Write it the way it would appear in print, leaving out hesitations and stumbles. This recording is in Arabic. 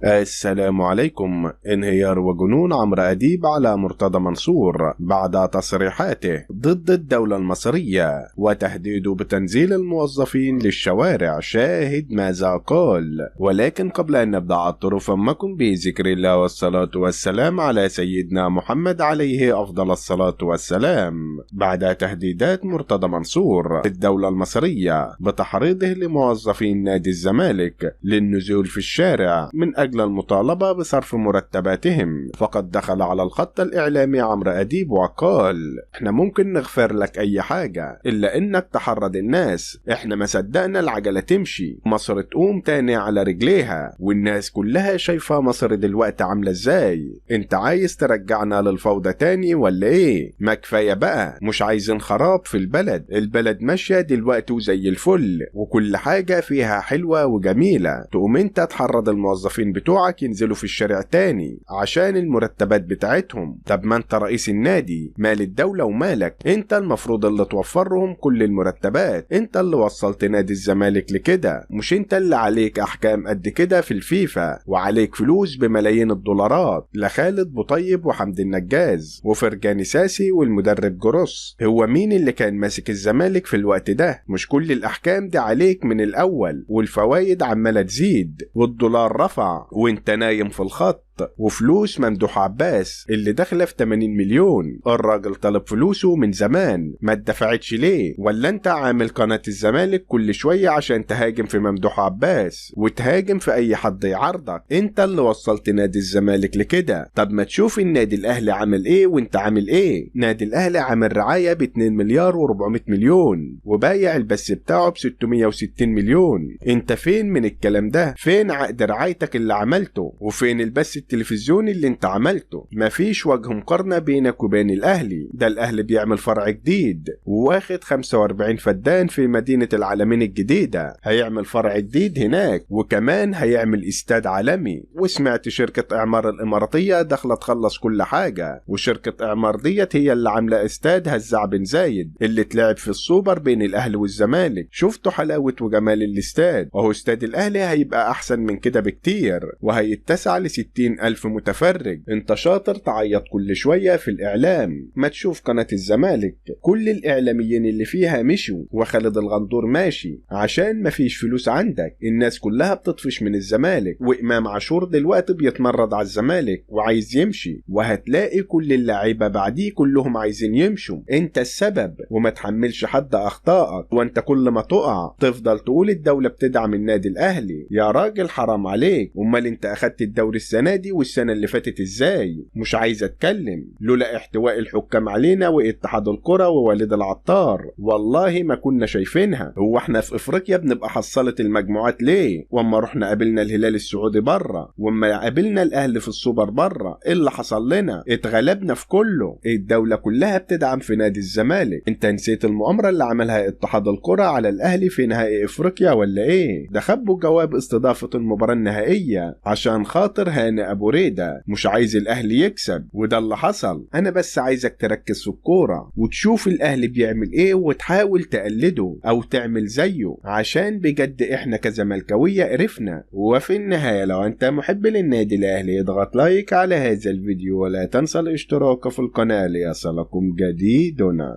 السلام عليكم. انهيار وجنون عمرو أديب على مرتضى منصور بعد تصريحاته ضد الدولة المصرية وتهديده بتنزيل الموظفين للشوارع. شاهد ماذا قال. ولكن قبل أن نبدأ الطرف أمكم بذكر الله والصلاة والسلام على سيدنا محمد عليه أفضل الصلاة والسلام. بعد تهديدات مرتضى منصور الدولة المصرية بتحريضه لموظفين نادي الزمالك للنزول في الشارع من أجل المطالبة بصرف مرتباتهم، فقد دخل على الخط الإعلامي عمرو أديب وقال: احنا ممكن نغفر لك أي حاجة إلا إنك تحرض الناس. احنا ما صدقنا العجلة تمشي، مصر تقوم تاني على رجليها، والناس كلها شايفة مصر دلوقتي عاملة ازاي. انت عايز ترجعنا للفوضى تاني ولا ايه؟ ما كفاية بقى، مش عايزين خراب في البلد ماشية دلوقتي وزي الفل وكل حاجة فيها حلوة وجميلة، تقوم انت تحرض الموظفين بتوعك ينزلوا في الشارع تاني عشان المرتبات بتاعتهم. طب ما انت رئيس النادي، مال الدولة ومالك؟ انت المفروض اللي توفرهم كل المرتبات، انت اللي وصلت نادي الزمالك لكده، مش انت اللي عليك احكام قد كده في الفيفا وعليك فلوس بملايين الدولارات لخالد بوطيب وحمد النجاز وفرجاني ساسي والمدرب جروس؟ هو مين اللي كان ماسك الزمالك في الوقت ده؟ مش كل الاحكام دي عليك من الاول، والفوايد عمالة تزيد والدولار رفع وانت نايم في الخط، وفلوس ممدوح عباس اللي داخله في 80 مليون الراجل طلب فلوسه من زمان ما اتدفعتش ليه؟ ولا انت عامل قناة الزمالك كل شوية عشان تهاجم في ممدوح عباس وتهاجم في اي حد يعارضك؟ انت اللي وصلت نادي الزمالك لكده. طب ما تشوف النادي الاهلي عامل ايه وانت عامل ايه؟ نادي الاهلي عامل رعاية ب 2 مليار و400 مليون وبايع البث بتاعه ب 660 مليون. انت فين من الكلام ده؟ فين عقد رعايتك اللي عملته؟ وفين البث التلفزيوني اللي انت عملته؟ مفيش وجه مقارنة بينك وبين الاهلي. ده الاهلي بيعمل فرع جديد وواخد 45 فدان في مدينة العالمين الجديدة، هيعمل فرع جديد هناك وكمان هيعمل استاد عالمي. وسمعت شركة اعمار الاماراتية داخلة تخلص كل حاجة، وشركة اعمار ديت هي اللي عاملة استاد هزاع بن زايد اللي تلعب في السوبر بين الاهلي والزمالك. شفتوا حلاوة وجمال الاستاد؟ اهو استاد الاهلي هيبقى احسن من كده بكتير وهيتسع ل60 ألف متفرج. انت شاطر تعيط كل شوية في الإعلام، ما تشوف قناة الزمالك كل الإعلاميين اللي فيها مشوا وخالد الغندور ماشي عشان مفيش فلوس عندك. الناس كلها بتطفش من الزمالك، وإمام عاشور دلوقتي بيتمرد على الزمالك وعايز يمشي، وهتلاقي كل اللاعيبة بعديه كلهم عايزين يمشوا. انت السبب وما تحملش حد أخطائك، وانت كل ما تقع تفضل تقول الدولة بتدعم النادي الأهلي. يا راجل حرام عليك، امال انت أخدت الدوري السنة دي والسنة اللي فاتت ازاي؟ مش عايز اتكلم لولا احتواء الحكام علينا واتحاد الكرة ووالد العطار، والله ما كنا شايفينها. هو احنا في افريقيا بنبقى حصلة المجموعات ليه؟ واما رحنا قابلنا الهلال السعودي بره، واما قابلنا الاهلي في السوبر بره، ايه اللي حصل لنا؟ اتغلبنا في كله. الدولة كلها بتدعم في نادي الزمالك. انت نسيت المؤامرة اللي عملها اتحاد الكرة على الاهلي في نهائي افريقيا ولا ايه؟ ده خبوا جواب استضافة المباراة النهائية عشان خاطر هاني ابو ريدة مش عايز الاهلي يكسب، وده اللي حصل. انا بس عايزك تركز في الكورة وتشوف الاهلي بيعمل ايه وتحاول تقلده او تعمل زيه، عشان بجد احنا كزملكاوية قرفنا. وفي النهاية لو انت محب للنادي الاهلي اضغط لايك على هذا الفيديو ولا تنسى الاشتراك في القناة ليصلكم جديدنا.